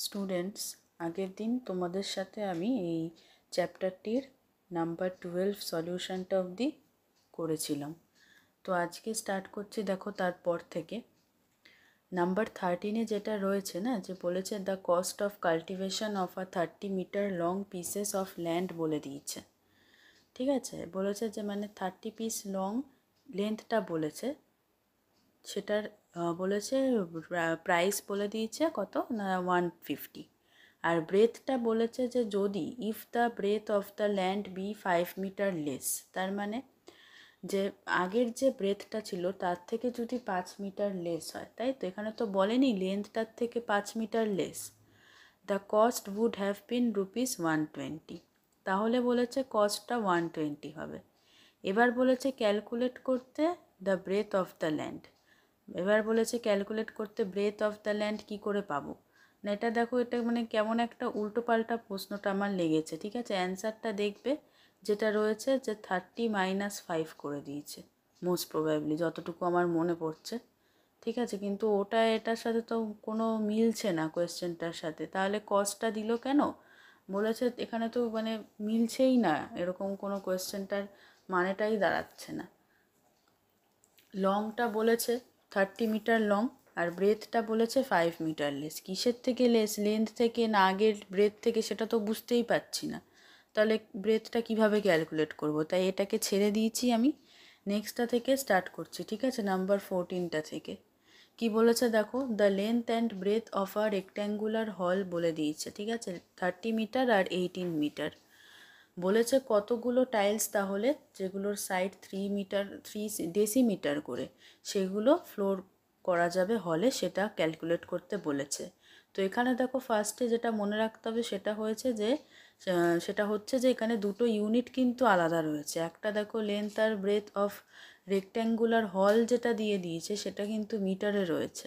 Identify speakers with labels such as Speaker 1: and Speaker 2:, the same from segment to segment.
Speaker 1: Students, আগের দিন তোমাদের সাথে আমি এই চ্যাপ্টারটির নাম্বার 12 সলিউশনটা অবধি করেছিলাম। তো আজকে স্টার্ট করছি, দেখো তারপর থেকে নাম্বার 13-এ যেটা রয়েছে না, যে বলেছে the cost of cultivation of a 30 metre long pieces of land বলে দিয়েছে। ঠিক আছে, বলেছে যে মানে 30 পিস লং লেন্থটা বলেছে, সেটার বলেছে প্রাইস বলে দিয়েছে কত না 150। আর ব্রেথটা বলেছে যে যদি if the breadth of the land be 5 metre less, তার মানে যে আগের যে ব্রেথটা ছিল তার থেকে যদি 5 মিটার লেস হয়, তাই তো এখানে তো বলেনি লেন্থটার থেকে 5 metre less, the cost would have been ₹120। তাহলে বলেছে কস্টটা 120 হবে। এবার বলেছে ক্যালকুলেট করতে the breadth of the land. এবার বলেছে ক্যালকুলেট করতে ব্রেথ অফ দ্য ল্যান্ড কী করে পাবো না, এটা দেখো, এটা মানে কেমন একটা উল্টোপাল্টা প্রশ্নটা আমার লেগেছে। ঠিক আছে, অ্যান্সারটা দেখবে যেটা রয়েছে যে 30 - 5 করে দিয়েছে মোস্ট প্রবাবলি, যতটুকু আমার মনে পড়ছে। ঠিক আছে, কিন্তু ওটা এটার সাথে তো কোনো মিলছে না কোয়েশ্চেনটার সাথে, তাহলে কস্টটা দিল কেন? বলেছে এখানে তো মানে মিলছেই না, এরকম কোনো কোয়েশ্চেনটার মানেটাই দাঁড়াচ্ছে না। লংটা বলেছে 30 মিটার লং, আর ব্রেথটা বলেছে 5 মিটার লেস। কিসের থেকে লেস, লেন্থ থেকে না আগের ব্রেথ থেকে, সেটা তো বুঝতেই পারছি না। তাহলে ব্রেথটা কিভাবে ক্যালকুলেট করব? তাই এটাকে ছেড়ে দিয়েছি আমি, নেক্সটটা থেকে স্টার্ট করছি। ঠিক আছে, নাম্বার 14টা থেকে কি বলেছে দেখো, the length and breadth of a rectangular হল বলে দিয়েছে। ঠিক আছে, 30 মিটার আর 18 মিটার বলেছে। কতগুলো টাইলস তাহলে, যেগুলোর সাইড 3 মিটার 3 ডেসিমিটার করে, সেগুলো ফ্লোর করা যাবে হলে, সেটা ক্যালকুলেট করতে বলেছে। তো এখানে দেখো ফার্স্টে যেটা মনে রাখতে হবে সেটা হচ্ছে যে এখানে দুটো ইউনিট কিন্তু আলাদা রয়েছে। একটা দেখো লেন্থ আর ব্রেথ অফ রেক্ট্যাঙ্গুলার হল যেটা দিয়ে দিয়েছে সেটা কিন্তু মিটারে রয়েছে,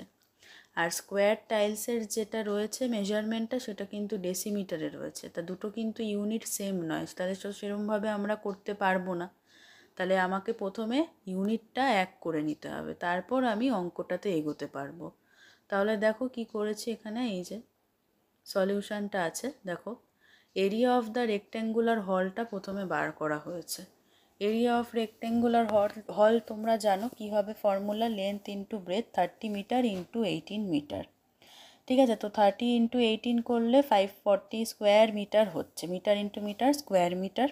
Speaker 1: আর স্কোয়ার টাইলসের যেটা রয়েছে মেজারমেন্টটা সেটা কিন্তু ডেসিমিটারে রয়েছে। তা দুটো কিন্তু ইউনিট সেম নয়, তাহলে সেরকমভাবে আমরা করতে পারবো না। তাহলে আমাকে প্রথমে ইউনিটটা এক করে নিতে হবে, তারপর আমি অঙ্কটাতে এগোতে পারবো। তাহলে দেখো কি করেছি এখানে, এই যে সলিউশনটা আছে দেখো, এরিয়া অফ দ্য রেক্ট্যাঙ্গুলার হলটা প্রথমে বার করা হয়েছে। এরিয়া অফ রেক্ট্যাঙ্গুলার হল তোমরা জানো কী হবে formula, length into breadth 30 metre into 18 metre. ঠিক আছে, তো 30 ইন্টু 18 করলে 540 স্কোয়ার মিটার হচ্ছে, metre into metre square metre.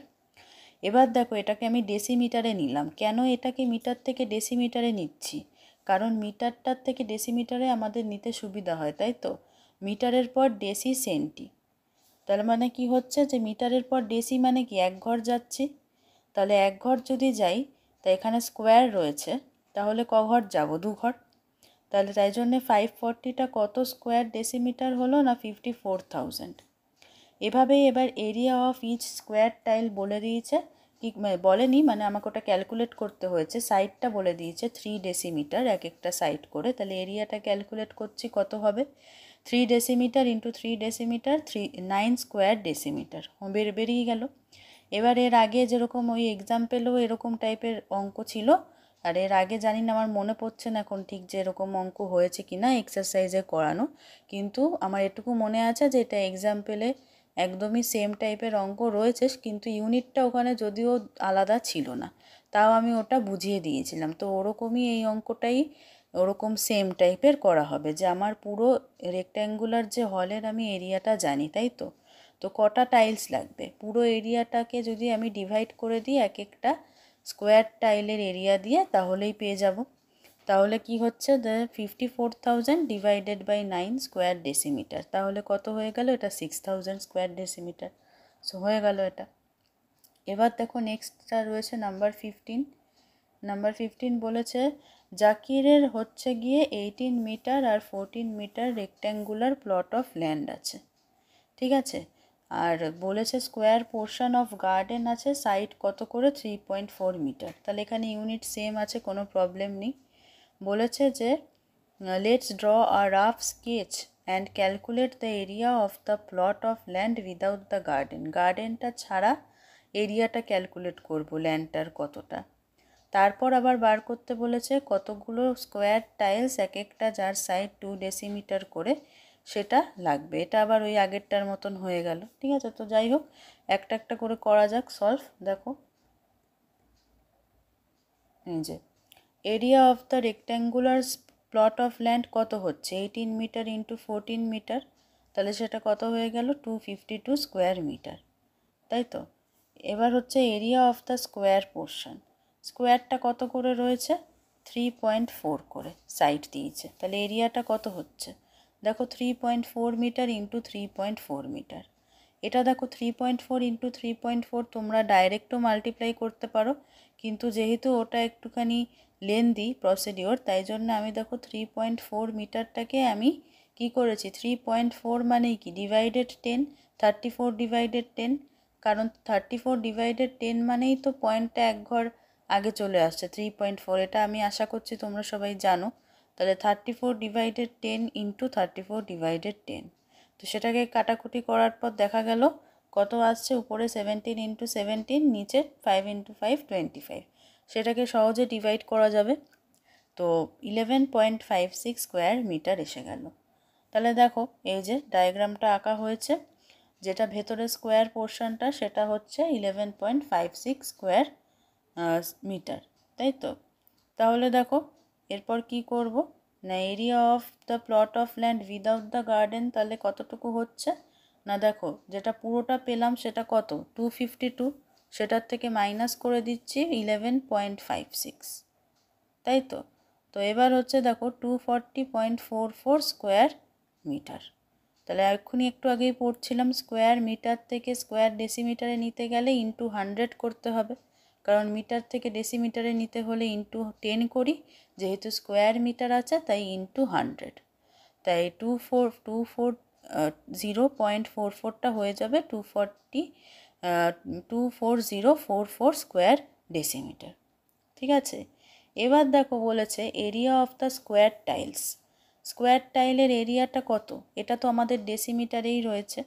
Speaker 1: এবার দেখো এটাকে আমি ডেসিমিটারে নিলাম। কেন এটাকে মিটার থেকে ডেসিমিটারে নিচ্ছি? কারণ মিটারটার থেকে ডেসিমিটারে আমাদের নিতে সুবিধা হয়, তাই তো। মিটারের পর ডেসি সেন্টি, তার মানে কি হচ্ছে যে মিটারের পর ডেসি মানে কি এক ঘর যাচ্ছি, তাহলে এক ঘর যদি যাই, তা এখানে স্কোয়ার রয়েছে, তাহলে ক ঘর যাব? 2 ঘর। তাহলে তাই জন্যে 540টা কত স্কোয়ার ডেসিমিটার হলো না 54,000। এভাবেই এবার area of each square tile বলে দিয়েছে, কি বলেনি, মানে আমাকে ওটা ক্যালকুলেট করতে হয়েছে। সাইডটা বলে দিয়েছে 3 ডেসিমিটার এক একটা সাইড করে, তাহলে এরিয়াটা ক্যালকুলেট করছি কত হবে, 3 decimetre into 3 decimetre 9 square decimetre বেরিয়ে গেল। এবার এর আগে যেরকম ওই এক্সাম্পলেও এরকম টাইপের অঙ্ক ছিল, আর এর আগে জানি না, আমার মনে পড়ছে না এখন ঠিক যে এরকম অঙ্ক হয়েছে কি না এক্সারসাইজে করানো, কিন্তু আমার এটুকু মনে আছে যে এটা এক্সাম্পলে একদমই সেম টাইপের অঙ্ক রয়েছে, কিন্তু ইউনিটটা ওখানে যদিও আলাদা ছিল না, তাও আমি ওটা বুঝিয়ে দিয়েছিলাম। তো ওরকমই এই অঙ্কটাই ওরকম সেম টাইপের করা হবে, যে আমার পুরো রেক্ট্যাঙ্গুলার যে হলের আমি এরিয়াটা জানি, তাই তো। তো কটা টাইলস লাগবে, পুরো এরিয়াটাকে যদি আমি ডিভাইড করে দিই এক একটা স্কোয়ার টাইলের এরিয়া দিয়ে, তাহলেই পেয়ে যাব। তাহলে কি হচ্ছে, 54,000 ডিভাইডেড বাই 9 স্কোয়ার ডেসিমিটার, তাহলে কত হয়ে গেল, এটা 6,000 স্কোয়ার ডেসিমিটার। সো হয়ে গেল এটা। এবার দেখো নেক্সটটা রয়েছে নাম্বার 15। নাম্বার 15 বলেছে জাকিরের হচ্ছে গিয়ে 18 মিটার আর 14 metre rectangular plot of land আছে। ঠিক আছে, আর বলেছে স্কোয়ার পোর্শন অফ গার্ডেন আছে, সাইড কত করে 3.4 মিটার। তাহলে এখানে ইউনিট সেম আছে, কোনো প্রবলেম নেই। বলেছে যে let's draw a rough sketch and calculate the area of the plot of land without the garden. গার্ডেনটা ছাড়া এরিয়াটা ক্যালকুলেট করব, ল্যান্ডটার কতটা। তারপর আবার বার করতে বলেছে কতগুলো স্কোয়ার টাইলস এক একটা, যার সাইড 2 ডেসিমিটার করে, সেটা লাগবে। এটা আবার ওই আগেরটার মতন হয়ে গেল। ঠিক আছে, তো যাই হোক একটা একটা করে করা যাক সলভ। দেখো এই যে area of the rectangular plot of land কত হচ্ছে 18 মিটার ইন্টু 14 মিটার, তাহলে সেটা কত হয়ে গেল 252 স্কোয়ার মিটার, তাই তো। এবার হচ্ছে area of the square portion, স্কোয়ারটা কত করে রয়েছে 3.4 করে সাইড দিয়েছে, তাহলে এরিয়াটা কত হচ্ছে দেখো 3.4 মিটার ইন্টু 3.4 মিটার। এটা দেখো 3.4 ইন্টু 3.4 তোমরা ডাইরেক্টও মাল্টিপ্লাই করতে পারো, কিন্তু যেহেতু ওটা একটুখানি লেন্দি প্রসিডিওর, তাই জন্য আমি দেখো 3.4 মিটারটাকে আমি কি করেছি 3.4 মানেই কি ডিভাইডেড 10, 34 ডিভাইডেড 10, কারণ 34 ডিভাইডেড 10 মানেই তো পয়েন্টটা এক ঘর আগে চলে আসছে 3.4, এটা আমি আশা করছি তোমরা সবাই জানো। তাহলে 34 ডিভাইডেড 10 ইন্টু 34 ডিভাইডেড 10, তো সেটাকে কাটাকুটি করার পর দেখা গেল কত আসছে, উপরে 17 ইন্টু 17, নিচে 5 ইন্টু 5 25, সেটাকে সহজে ডিভাইড করা যাবে, তো 11.56 স্কোয়ার মিটার এসে গেল। তাহলে দেখো এই যে ডায়াগ্রামটা আঁকা হয়েছে, যেটা ভেতরে স্কোয়ার পোর্শনটা সেটা হচ্ছে 11.56 স্কোয়ার মিটার, তাই তো। তাহলে দেখো এরপর কি করব না, area of the plot of land without the garden তাহলে কতটুকু হচ্ছে না, দেখো যেটা পুরোটা পেলাম সেটা কত 252, সেটার থেকে মাইনাস করে দিচ্ছি 11.56, তাই তো। তো এবার হচ্ছে দেখো 240.44 স্কোয়ার মিটার, তাহলে এক্ষুনি একটু আগেই পড়ছিলাম স্কোয়ার মিটার থেকে স্কোয়ার ডেসিমিটারে নিতে গেলে ইন্টু 100 করতে হবে, কারণ মিটার থেকে ডেসিমিটারে নিতে হলে ইন্টু 10 করি, যেহেতু স্কোয়ার মিটার আছে তাই ইন্টু 100, তাই 0.44টা হয়ে যাবে 24044 স্কোয়ার ডেসিমিটার। ঠিক আছে, এবার দেখো বলেছে area of the square tiles, square টাইলের এরিয়াটা কত, এটা তো আমাদের ডেসিমিটারেই রয়েছে,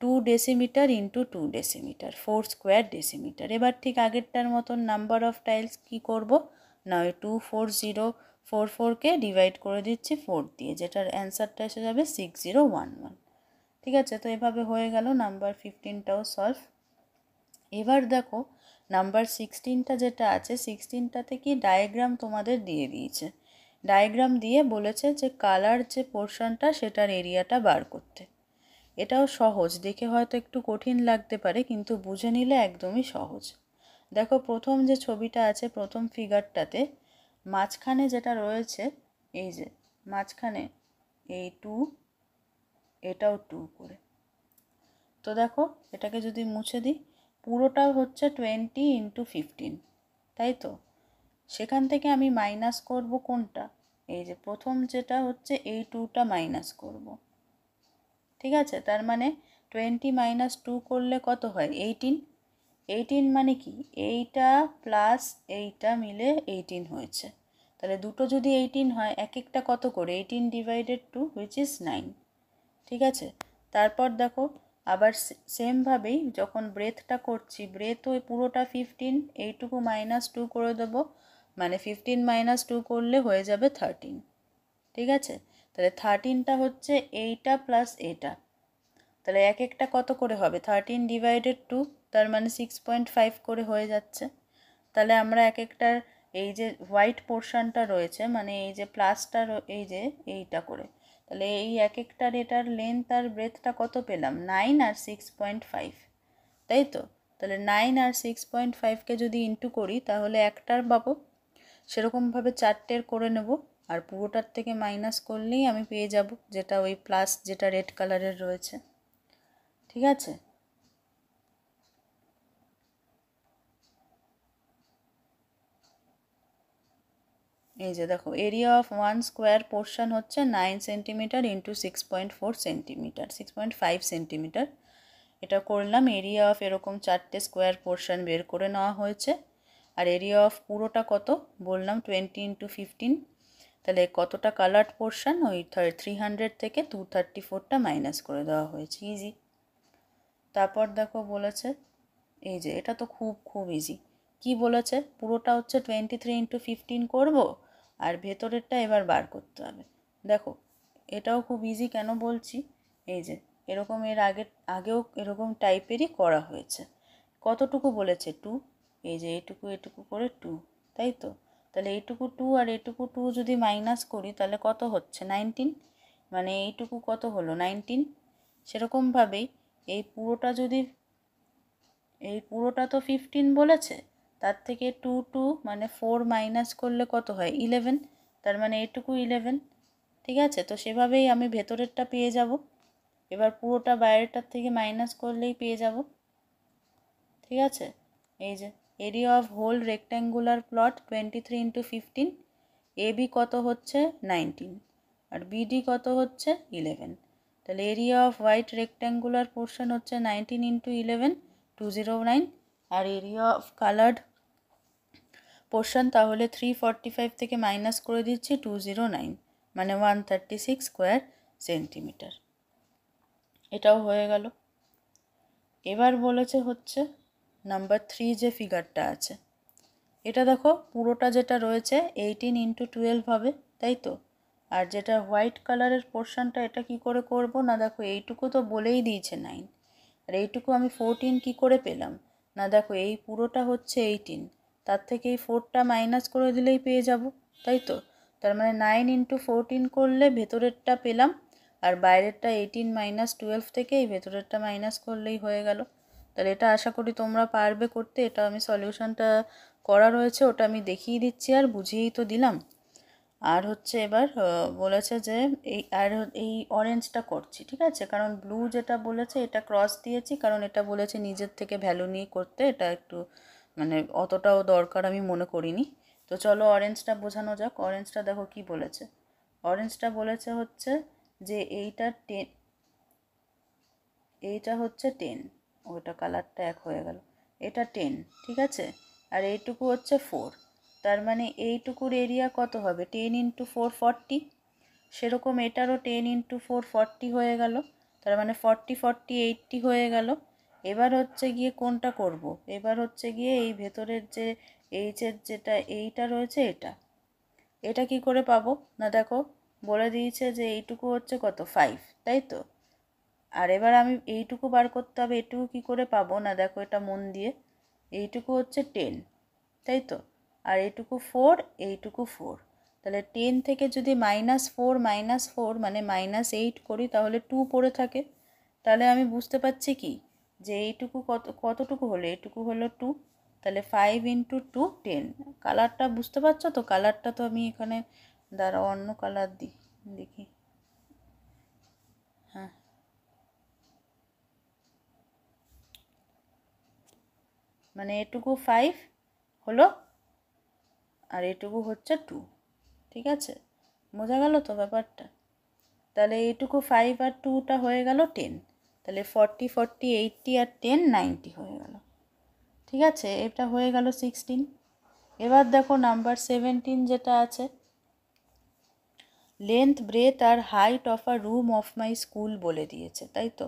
Speaker 1: 2 decimetre into 2 decimetre 4 square decimetre. এবার ঠিক আগেরটার মতন নাম্বার অফ টাইলস কি করব না, ওই 24044কে ডিভাইড করে দিচ্ছি 4 দিয়ে, যেটার অ্যান্সারটা এসে যাবে 6011। ঠিক আছে, তো এভাবে হয়ে গেল নাম্বার 15টাও সলভ। এবার দেখো নাম্বার 16টা যেটা আছে 16টাতে কি ডায়াগ্রাম তোমাদের দিয়ে দিয়েছে, ডায়াগ্রাম দিয়ে বলেছে যে কালার যে পোর্শনটা সেটার এরিয়াটা বার করতে। এটাও সহজ, দেখে হয়তো একটু কঠিন লাগতে পারে কিন্তু বুঝে নিলে একদমই সহজ। দেখো প্রথম যে ছবিটা আছে প্রথম ফিগারটাতে মাঝখানে যেটা রয়েছে এই যে মাঝখানে এই 2, এটাও 2 করে, তো দেখো এটাকে যদি মুছে দিই পুরোটা হচ্ছে 20 ইন্টু 15, তাই তো। সেখান থেকে আমি মাইনাস করব কোনটা, এই যে প্রথম যেটা হচ্ছে এই 2টা মাইনাস করব। ঠিক আছে, তার মানে 20 মাইনাস 2 করলে কত হয় 18, 18 মানে কি এইটা প্লাস এইটা মিলে 18 হয়েছে, তাহলে দুটো যদি 18 হয় এক একটা কত করে 18 ডিভাইডেড 2 হুইচ ইজ 9। ঠিক আছে, তারপর দেখো আবার সেমভাবেই যখন ব্রেথটা করছি ব্রেথ ওই পুরোটা 15, এইটুকু মাইনাস 2 করে দেবো, মানে 15 মাইনাস 2 করলে হয়ে যাবে 13। ঠিক আছে, তাহলে 13টা হচ্ছে এইটা প্লাস এটা, তাহলে এক একটা কত করে হবে 13 ডিভাইডেড 2, তার মানে 6.5 করে হয়ে যাচ্ছে। তাহলে আমরা এক একটার এই যে হোয়াইট পোর্শনটা রয়েছে মানে এই যে প্লাসটা এই যে এইটা করে, তাহলে এই এক একটার এটার লেন্থ আর ব্রেথটা কত পেলাম 9 আর 6.5, তাই তো। তাহলে 9 আর 6.5কে যদি ইন্টু করি তাহলে একটার পাবো, সেরকমভাবে চারটের করে নেব, আর পুরোটার থেকে মাইনাস করলেই আমি পেয়ে যাব যেটা ওই প্লাস যেটা রেড কালারের রয়েছে। ঠিক আছে, এই যে দেখো এরিয়া অফ 1 স্কোয়ার পোর্শন হচ্ছে 9 সেন্টিমিটার ইন্টু 6.4 সেন্টিমিটার 6.5 সেন্টিমিটার, এটা করলাম। এরিয়া অফ এরকম চারটে স্কোয়ার পোর্শন বের করে নেওয়া হয়েছে, আর এরিয়া অফ পুরোটা কত বললাম 20 ইন্টু 15, তাহলে কতটা কালার্ড পোর্শন ওই 300 থেকে 234টা মাইনাস করে দেওয়া হয়েছে, ইজি। তারপর দেখো বলেছে এই যে এটা তো খুব ইজি, কি বলেছে পুরোটা হচ্ছে 23 ইন্টু 15 করবো আর ভেতরেরটা এবার বার করতে হবে। দেখো এটাও খুব ইজি। কেন বলছি, এই যে এরকম এর আগেও এরকম টাইপেরই করা হয়েছে। কতটুকু বলেছে 2, এই যে এটুকু করে 2, তাই তো। তাহলে এইটুকু 2 আর এটুকু 2 যদি মাইনাস করি তাহলে কত হচ্ছে 19, মানে এইটুকু কত হলো 19। সেরকমভাবেই এই পুরোটা তো 15 বলেছে, তার থেকে 2 মানে 4 মাইনাস করলে কত হয় 11, তার মানে এটুকু 11। ঠিক আছে, তো সেভাবেই আমি ভেতরেরটা পেয়ে যাব। এবার পুরোটা বাইরেটার থেকে মাইনাস করলেই পেয়ে যাব। ঠিক আছে, এই যে area of whole rectangular plot 23 × 15, AB কত হচ্ছে 19 আর বিডি কত হচ্ছে 11। তাহলে area of white rectangular portion হচ্ছে 19 × 11, 209, আর এরিয়া অফ কালার্ড পোর্শন তাহলে 345 থেকে মাইনাস করে দিচ্ছি 209, মানে 136 স্কোয়ার সেন্টিমিটার। এটাও হয়ে গেল। এবার বলেছে হচ্ছে নাম্বার 3 যে ফিগারটা আছে, এটা দেখো পুরোটা যেটা রয়েছে 18 × 12 হবে, তাই তো। আর যেটা হোয়াইট কালারের পোর্শনটা এটা কি করে করব না, দেখো এইটুকু তো বলেই দিয়েছে 9, আর এইটুকু আমি 14 কি করে পেলাম না, দেখো এই পুরোটা হচ্ছে 18, তার থেকে এই 4টা মাইনাস করে দিলেই পেয়ে যাব, তাই তো। তার মানে 9 × 14 করলে ভেতরেরটা পেলাম, আর বাইরেরটা 18 - 12 থেকে এই ভেতরেরটা মাইনাস করলেই হয়ে গেল। তাহলে এটা আশা করি তোমরা পারবে করতে। এটা আমি সলিউশনটা করা রয়েছে, ওটা আমি দেখিয়ে দিচ্ছি আর বুঝিয়েই তো দিলাম। আর হচ্ছে এবার বলেছে যে এই অরেঞ্জটা করছি, ঠিক আছে, কারণ ব্লু যেটা বলেছে এটা ক্রস দিয়েছি, কারণ এটা বলেছে নিজের থেকে ভ্যালু নিয়ে করতে, এটা একটু মানে অতটাও দরকার আমি মনে করিনি। তো চলো অরেঞ্জটা বোঝানো যাক। অরেঞ্জটা দেখো কি বলেছে, অরেঞ্জটা বলেছে হচ্ছে যে এইটা হচ্ছে 10, ওইটা কালারটা এক হয়ে গেল, এটা 10, ঠিক আছে, আর এইটুকু হচ্ছে 4, তার মানে এইটুকুর এরিয়া কত হবে 10 × 4 40, সেরকম এটারও 10 × 4 40 হয়ে গেল, তার মানে 40 40 80 হয়ে গেল। এবার হচ্ছে গিয়ে কোনটা করব, এবার হচ্ছে গিয়ে এই ভেতরের যে এইচের যেটা এইটা রয়েছে এটা কি করে পাবো না, দেখো বলে দিয়েছে যে এইটুকু হচ্ছে কত 5, তাই তো। আর এবার আমি এইটুকু বার করতে হবে, এটুকু কি করে পাবো না, দেখো এটা মন দিয়ে, এইটুকু হচ্ছে 10, তাই তো, আর এইটুকু 4, এইটুকু 4, তাহলে 10 থেকে যদি -4 মানে -8 করি তাহলে 2 পড়ে থাকে। তাহলে আমি বুঝতে পারছি কি যে এইটুকু কতটুকু হলো, এইটুকু হলো 2, তাহলে 5 × 2 10। কালারটা বুঝতে পারছো তো, কালারটা তো আমি এখানে দাঁড়াও অন্য কালার দেখি, হ্যাঁ মানে এটুকু 5 হলো আর এটুকু হচ্ছে 2, ঠিক আছে, বোঝা গেল তো ব্যাপারটা। তাহলে এইটুকু 5 আর 2টা হয়ে গেল 10, তাহলে 40 40 80 আর 10 90 হয়ে গেল, ঠিক আছে, এটা হয়ে গেল 16। এবার দেখো নাম্বার 17 যেটা আছে, লেন্থ ব্রেথ আর height of a room of my school বলে দিয়েছে, তাই তো।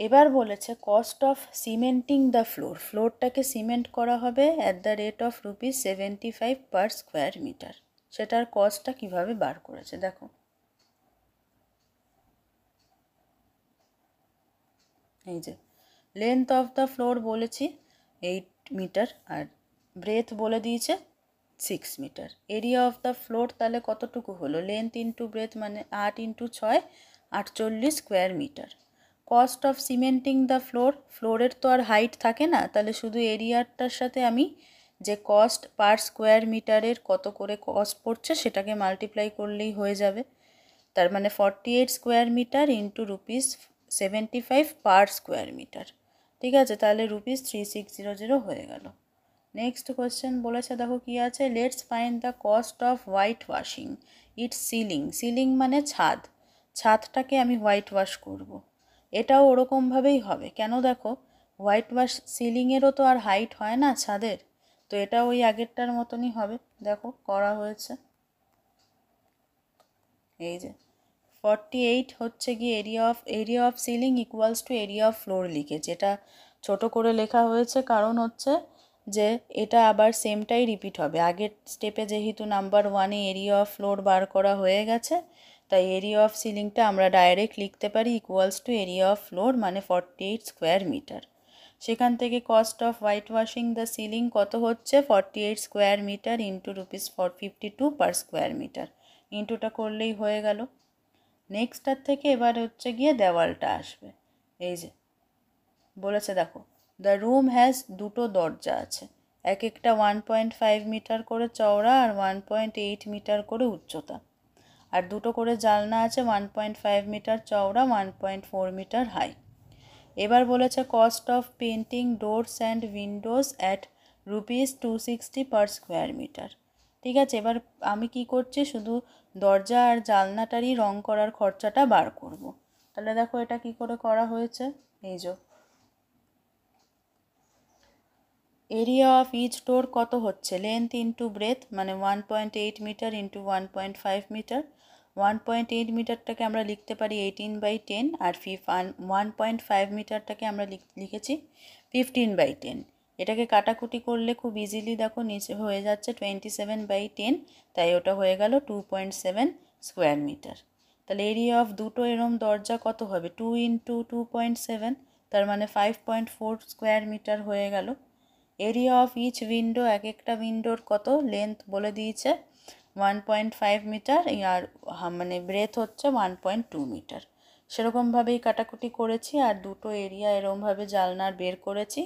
Speaker 1: এবার বলেছে কস্ট অফ সিমেন্টিং দ্য ফ্লোরটাকে সিমেন্ট করা হবে @ ₹75 পার স্কোয়ার মিটার। সেটার কস্টটা কিভাবে বার করেছে দেখো, এই যে লেন্থ অফ দ্য ফ্লোর বলেছি 8 মিটার আর ব্রেথ বলে দিয়েছে 6 metre. Area of the floor তাহলে কতটুকু হলো, লেন্থ ইন্টু ব্রেথ মানে 8 × 6 48 square metre. Cost of cementing the ফ্লোরের তো আর হাইট থাকে না, তাহলে শুধু এরিয়াটার সাথে আমি যে কস্ট পার স্কোয়ার মিটারের কত করে কস্ট পড়ছে সেটাকে মাল্টিপ্লাই করলেই হয়ে যাবে। তার মানে 48 square metre into ₹75 per square metre, ঠিক আছে, তাহলে ₹3600 হয়ে গেল। নেক্সট কোয়েশ্চেন বলেছে দেখো কি আছে, let's find the cost of white washing it's ceiling মানে ছাদটাকে আমি হোয়াইট ওয়াশ করব। এটাও ওরকমভাবেই হবে, কেন দেখো হোয়াইট ওয়াশ সিলিংয়েরও তো আর হাইট হয় না ছাদের, তো এটা ওই আগেরটার মতনই হবে, দেখো করা হয়েছে। এই যে 48 হচ্ছে গিয়ে area of ceiling equals to area of floor লিখেছে, এটা ছোট করে লেখা হয়েছে কারণ হচ্ছে যে এটা আবার সেমটাই রিপিট হবে। আগের স্টেপে যেহেতু নাম্বার 1-এ এরিয়া অফ ফ্লোর বার করা হয়ে গেছে, তাই এরিয়া অফ সিলিংটা আমরা ডাইরেক্ট লিখতে পারি equals to area of floor মানে 48 স্কোয়ার মিটার। সেখান থেকে cost of white washing the ceiling কত হচ্ছে 48 square metre into ₹452 per square metre, ইন্টুটা করলেই হয়ে গেল। নেক্সটটার থেকে এবার হচ্ছে গিয়ে দেওয়ালটা আসবে। এই যে বলেছে দেখো, দ্য রুম হ্যাজ দুটো দরজা আছে, এক একটা 1.5 মিটার করে চওড়া আর 1.8 মিটার করে উচ্চতা, আর দুটো করে জানলা আছে 1.5 মিটার চওড়া 1.4 মিটার হাই। এবার বলেছে cost of painting doors and windows at ₹260 per square metre. ঠিক আছে, এবার আমি কি করছি, শুধু দরজা আর জানলাটারই রং করার খরচাটা বার করব। তাহলে দেখো এটা কি করে করা হয়েছে। এই যে এরিয়া অফ ইচ ডোর কত হচ্ছে, লেন্থ ইন্টু ব্রেথ মানে 1.8 মিটার ইন্টু 1.5 মিটার। 1.8 মিটারটাকে আমরা লিখতে পারি 18/10 আর 1.5 মিটারটাকে আমরা লিখেছি 15/10। এটাকে কাটাকুটি করলে খুব ইজিলি দেখো নিচে হয়ে যাচ্ছে 27/10, তাই ওটা হয়ে গেল 2.7 স্কোয়ার মিটার। তাহলে এরিয়া অফ দুটো এরম দরজা কত হবে, 2 ইন্টু 2.7, তার মানে 5.4 স্কোয়ার মিটার হয়ে গেল। এরিয়া অফ ইচ উইন্ডো, এক একটা উইন্ডোর কত লেন্থ বলে দিয়েছে 1.5 মিটার আর মানে ব্রেথ হচ্ছে 1.2 মিটার। সেরকমভাবেই কাটাকুটি করেছি আর দুটো এরিয়া এরকমভাবে জানলার বের করেছি।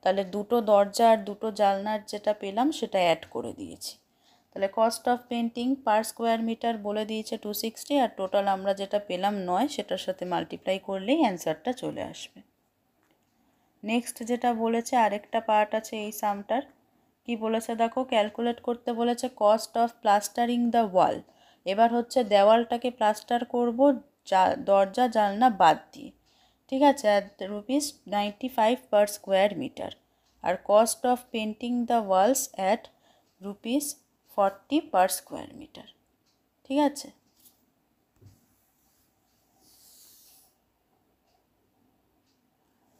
Speaker 1: তাহলে দুটো দরজা আর দুটো জানলার যেটা পেলাম সেটা অ্যাড করে দিয়েছি। তাহলে cost of painting per square metre বলে দিয়েছে 260, আর টোটাল আমরা যেটা পেলাম 9, সেটার সাথে মাল্টিপ্লাই করলেই অ্যান্সারটা চলে আসবে। নেক্সট যেটা বলেছে আরেকটা পার্ট আছে এই সামটার, কি বলেছে দেখো, ক্যালকুলেট করতে বলেছে কস্ট অফ প্লাস্টারিং দ্য ওয়াল। এবার হচ্ছে দেওয়ালটাকে প্লাস্টার করব দরজা জানলা বাদ দিয়ে, ঠিক আছে, আর ₹95 পার স্কোয়ার মিটার। আর cost of painting the walls at ₹40 per square metre. ঠিক আছে,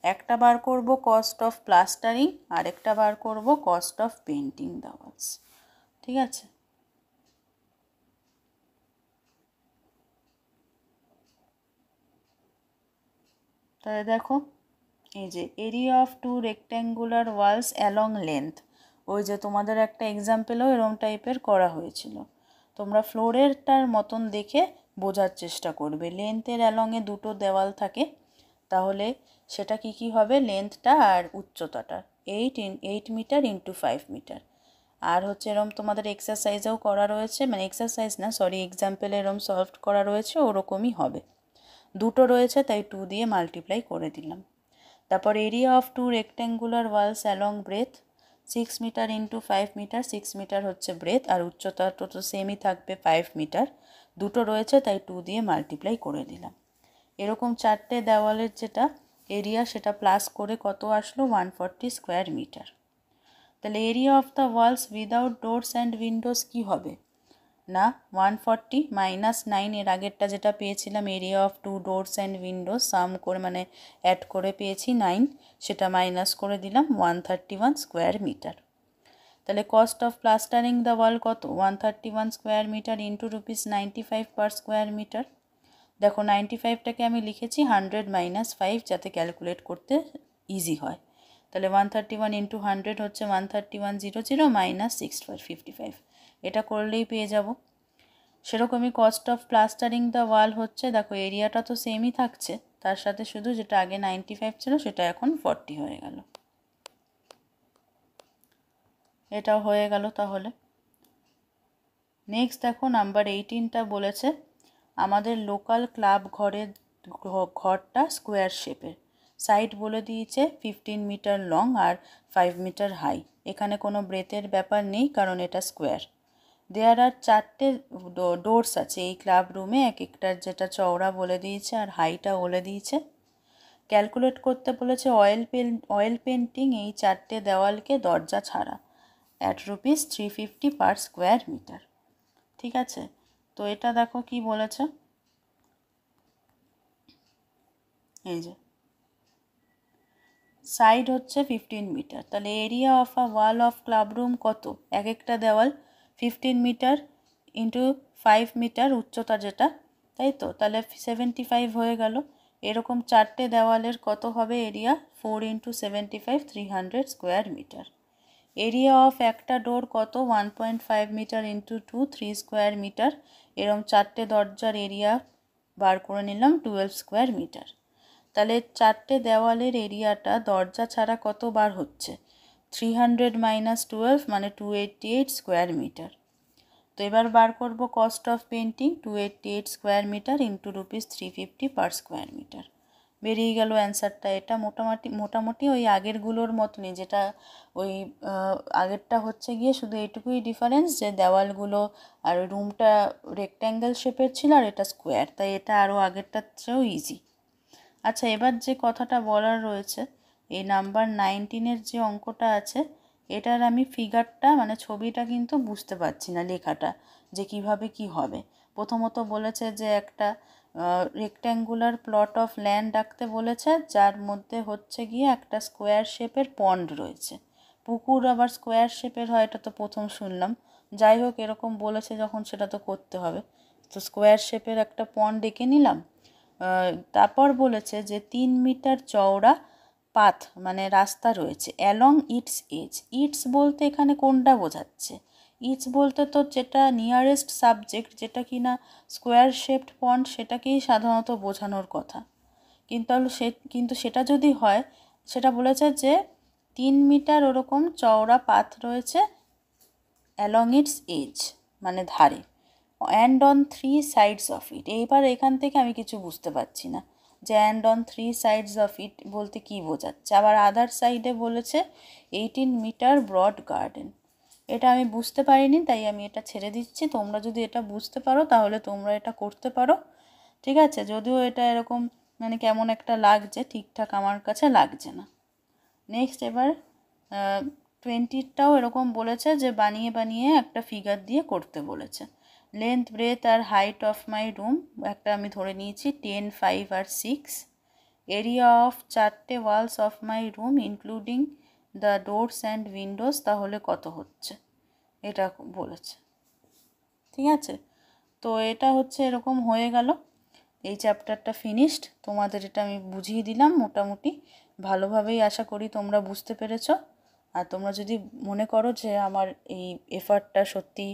Speaker 1: একটা বার করব কস্ট অফ প্লাস্টারিং আর একটা বার করব cost of painting the walls. ঠিক আছে, তাহলে দেখো এই যে area of 2 rectangular walls along length, ওই যে তোমাদের একটা এক্সাম্পলও এরম টাইপের করা হয়েছিল, তোমরা ফ্লোরেরটার মতন দেখে বোঝার চেষ্টা করবে। লেন্থের অ্যালংয়ে দুটো দেওয়াল থাকে, তাহলে সেটা কি কি হবে, লেন্থটা আর উচ্চতাটা 8 মিটার ইন্টু 5 মিটার। আর হচ্ছে এরম তোমাদের এক্সারসাইজেও করা রয়েছে, মানে এক্সারসাইজ না সরি এক্সাম্পলে এরম সলভ করা রয়েছে, ওরকমই হবে। দুটো রয়েছে তাই 2 দিয়ে মাল্টিপ্লাই করে দিলাম। তারপর area of 2 rectangular walls along breadth 6 metre into 5 metre, 6 metre হচ্ছে ব্রেথ আর উচ্চতাটা তো সেমই থাকবে 5 মিটার। দুটো রয়েছে তাই 2 দিয়ে মাল্টিপ্লাই করে দিলাম। এরকম চারটে দেওয়ালের যেটা এরিয়া সেটা প্লাস করে কত আসলো 140 স্কোয়ার মিটার। তাহলে area of the walls without doors and windows কী হবে না, 140 -9 এর আগেরটা যেটা পেয়েছিলাম area of 2 doors and windows sum করে মানে অ্যাড করে পেয়েছি 9, সেটা মাইনাস করে দিলাম 131 স্কোয়ার মিটার। তাহলে cost of plastering the wall কত 131 square metre into ₹95 per square metre. দেখো 95টাকে আমি লিখেছি 100 - 5 যাতে ক্যালকুলেট করতে ইজি হয়। তাহলে 131 ইন্টু 100 হচ্ছে 131,000 মাইনাস 655, এটা করলেই পেয়ে যাব। সেরকমই কস্ট অফ প্লাস্টারিং দ্য ওয়াল হচ্ছে, দেখো এরিয়াটা তো সেমই থাকছে, তার সাথে শুধু যেটা আগে 95 ছিল সেটা এখন 40 হয়ে গেল। এটাও হয়ে গেল। তাহলে নেক্সট দেখো নাম্বার 18টা বলেছে আমাদের লোকাল ক্লাব ঘরটা স্কোয়ার শেপের, সাইড বলে দিয়েছে 15 মিটার লং আর 5 মিটার হাই। এখানে কোনো ব্রেথের ব্যাপার নেই কারণ এটা স্কোয়ার। দেয়ার আর 4টে ডোরস আছে এই ক্লাব রুমে, এক একটার যেটা চওড়া বলে দিয়েছে আর হাইটা বলে দিয়েছে। ক্যালকুলেট করতে বলেছে অয়েল পেন্টিং এই 4টে দেওয়ালকে দরজা ছাড়া অ্যাট ₹350 পার স্কোয়ার মিটার। ঠিক আছে, তো এটা দেখো কি বলেছে, এই যে সাইড হচ্ছে 15 মিটার, তাহলে area of a wall of club room কত, এক একটা দেওয়াল 15 মিটার ইন্টু 5 মিটার উচ্চতা যেটা, তাই তো, তাহলে 75 হয়ে গেল। এরকম 4টে দেওয়ালের কত হবে area? 4 × 75, 300 square metre. Area of একটা ডোর কত? 1.5 মিটার ইন্টু 2, 3 স্কোয়ার মিটার। এরকম 4টে দরজার এরিয়া বার করে নিলাম 12 স্কোয়ার মিটার। তাহলে 4টে দেওয়ালের এরিয়াটা দরজা ছাড়া কত বার হচ্ছে? 300 - 12 মানে 288 স্কোয়ার মিটার। তো এবার বার করব cost of painting, 288 square metre into ₹350 per square metre. বেরিয়ে গেল অ্যান্সারটা। এটা মোটামুটি ওই আগেরগুলোর মতনই, যেটা ওই আগেরটা হচ্ছে গিয়ে শুধু এইটুকুই ডিফারেন্স যে দেওয়ালগুলো আর রুমটা রেক্ট্যাঙ্গেল শেপের ছিল আর এটা স্কোয়ার, তাই এটা আরও আগেরটার চেয়েও ইজি। আচ্ছা, এবার যে কথাটা বলার রয়েছে, এই নাম্বার 19-এর যে অঙ্কটা আছে, এটার আমি ফিগারটা মানে ছবিটা কিন্তু বুঝতে পারছি না, লেখাটা যে কিভাবে কি হবে। প্রথমত বলেছে যে একটা রেক্ট্যাঙ্গুলার প্লট অফ ল্যান্ড আঁকতে বলেছে, যার মধ্যে হচ্ছে গিয়ে একটা স্কোয়ার শেপের পন্ড রয়েছে। পুকুর আবার স্কোয়ার শেপের হয়, এটা তো প্রথম শুনলাম। যাই হোক, এরকম বলেছে যখন, সেটা তো করতে হবে। তো স্কোয়ার শেপের একটা পন্ড এঁকে নিলাম। তারপর বলেছে যে 3 মিটার চওড়া পাথ মানে রাস্তা রয়েছে অ্যালং ইটস এজ। ইটস বলতে এখানে কোনটা বোঝাচ্ছে? ইটস বলতে তো যেটা নিয়ারেস্ট সাবজেক্ট, যেটা কি না স্কোয়ার শেপড পন্ড, সেটাকেই সাধারণত বোঝানোর কথা। কিন্তু সেটা যদি হয়, সেটা বলেছে যে 3 মিটার ওরকম চওড়া পাথ রয়েছে অ্যালং ইটস এজ মানে ধারে, and on 3 sides of it. এইবার এখান থেকে আমি কিছু বুঝতে পারছি না যে and on 3 sides of it বলতে কী বোঝাচ্ছে। আবার আদার সাইডে বলেছে 18 মিটার ব্রড গার্ডেন। এটা আমি বুঝতে পারিনি, তাই আমি এটা ছেড়ে দিচ্ছি। তোমরা যদি এটা বুঝতে পারো তাহলে তোমরা এটা করতে পারো, ঠিক আছে? যদিও এটা এরকম মানে কেমন একটা লাগছে, ঠিকঠাক আমার কাছে লাগছে না। নেক্সট এবার 20টাও এরকম বলেছে যে বানিয়ে একটা ফিগার দিয়ে করতে বলেছে। লেন্থ, ব্রেথ আর হাইট অফ মাই রুম একটা আমি ধরে নিয়েছি 10, 5 আর 6। এরিয়া অফ 4টে walls of my room including the doors and windows, তাহলে কত হচ্ছে এটা বলেছে, ঠিক আছে? তো এটা হচ্ছে এরকম হয়ে গেল। এই চ্যাপ্টারটা ফিনিশড। তোমাদের এটা আমি বুঝিয়ে দিলাম মোটামুটি ভালোভাবেই, আশা করি তোমরা বুঝতে পেরেছো। আর তোমরা যদি মনে করো যে আমার এই এফার্টটা সত্যি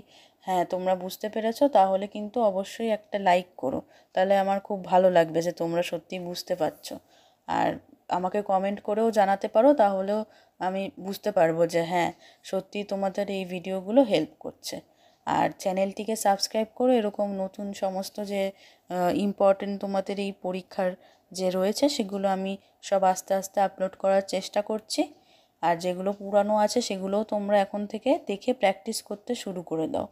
Speaker 1: হ্যাঁ তোমরা বুঝতে পেরেছো, তাহলে কিন্তু অবশ্যই একটা লাইক করো, তাহলে আমার খুব ভালো লাগবে যে তোমরা সত্যি বুঝতে পারছো। আর আমাকে কমেন্ট করেও জানাতে পারো, তাহলেও আমি বুঝতে পারবো যে হ্যাঁ সত্যি তোমাদের এই ভিডিওগুলো হেল্প করছে। আর চ্যানেলটিকে সাবস্ক্রাইব করো, এরকম নতুন সমস্ত যে ইম্পর্টেন্ট তোমাদের এই পরীক্ষার যে রয়েছে সেগুলো আমি সব আস্তে আস্তে আপলোড করার চেষ্টা করছি। আর যেগুলো পুরানো আছে সেগুলোও তোমরা এখন থেকে দেখে প্র্যাকটিস করতে শুরু করে দাও,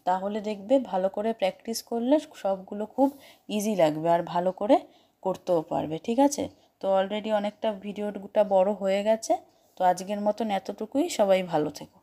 Speaker 1: তাহলে দেখবে ভালো করে প্র্যাকটিস করলে সবগুলো খুব ইজি লাগবে আর ভালো করে করতেও পারবে, ঠিক আছে? তো অলরেডি অনেকটা ভিডিওটা বড় হয়ে গেছে, তো আজকের মতন এতটুকুই। সবাই ভালো থেকো।